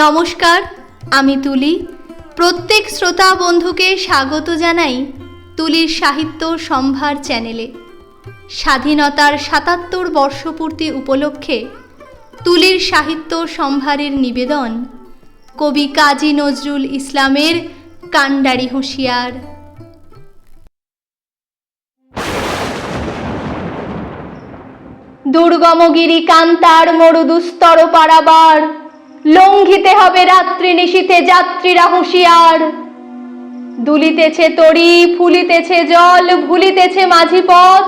নমস্কার, আমি তুলি। প্রত্যেক শ্রোতা বন্ধুকে স্বাগত জানাই তুলির সাহিত্য সম্ভার চ্যানেলে। স্বাধীনতার ৭৭ বর্ষপূর্তি উপলক্ষে তুলির সাহিত্য সম্ভারের নিবেদন কবি কাজী নজরুল ইসলামের কান্ডারি হুঁশিয়ার। দুর্গমগিরি কান্তার মরুদুস্তর পারাবার, লঙ্ঘিতে হবে রাত্রি নিশীথে যাত্রীরা হুঁশিয়ার। দুলিতেছে তরি, ফুলিতেছে জল, ভুলিতেছে মাঝি পথ,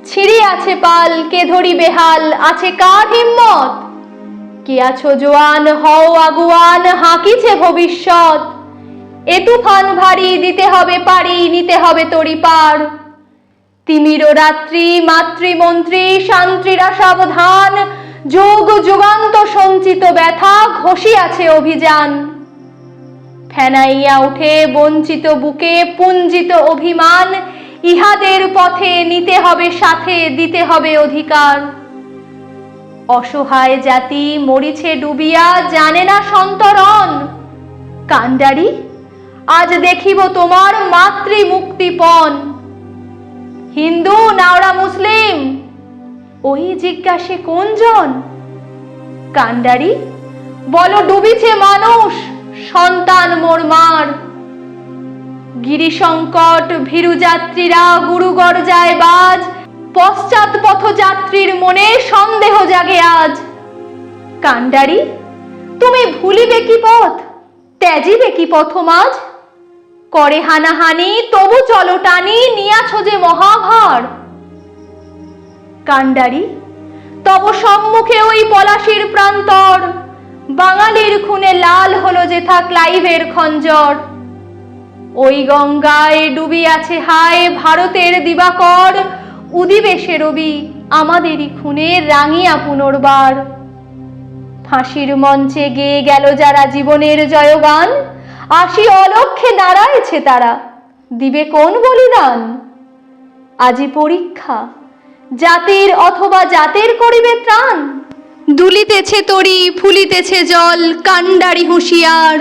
ছিঁড়িয়াছে পাল, কে ধরিবে হাল, আছে কার হিম্মত? কে আছো জোয়ান, হও আগুয়ান, হাঁকিছে ভবিষ্যৎ। এ তুফান ভারী, দিতে হবে পারি, নিতে হবে তরি পার। তিমির রাত্রি, মাতৃমন্ত্রী, শান্ত্রীরা সাবধান, যুগ যুগান্ত সঞ্চিত ব্যথা, ঘষিয়াছে অভিযান। ফেনাইয়া উঠে বঞ্চিত বুকে পুঞ্জিত অভিমান, ইহাদের পথে নিতে হবে সাথে, দিতে হবে অধিকার। অসহায় জাতি মরিছে ডুবিয়া, জানে না সন্তরণ। কান্ডারি, আজ দেখিব তোমার মাতৃ মুক্তিপণ। হিন্দু নাওরা মুসলিম, ওই জিজ্ঞাসে কোনজন? কান্ডারি, বলো ডুবিছে মানুষ, সন্তান মোর মার। গিরিসংকট ভীরু যাত্রীরা গুরুগর যায় বাজ, পশ্চাৎ পথযাত্রীর মনে সন্দেহ জাগে আজ। কান্ডারি, তুমি ভুলিবে কি পথ, ত্যাজিবে কি পথমাজ? করে হানাহানি তবু চলো টানি, নিয়াছ যে মহাভার। কান্ডারি, তব সম্মুখে ওই পলাশির প্রান্তর, বাঙালির খুনে লাল হলো যেথা ক্লাইভের খঞ্জর। ওই গঙ্গায় ডুবিয়াছে হায় ভারতের দিবাকর, উদিবে সে রবি আমাদেরই খুনে রাঙিয়া পুনর্বার। ফাঁসির মঞ্চে গেয়ে গেল যারা জীবনের জয়গান, আসি অলক্ষ্যে দাঁড়ায়ছে তারা, দিবে কোন বলিদান? আজি পরীক্ষা, জাতির অথবা জাতের করিবে ত্রাণ। দুলিতেছে তরি, ফুলিতেছে জল, কান্ডারি হুঁশিয়ার।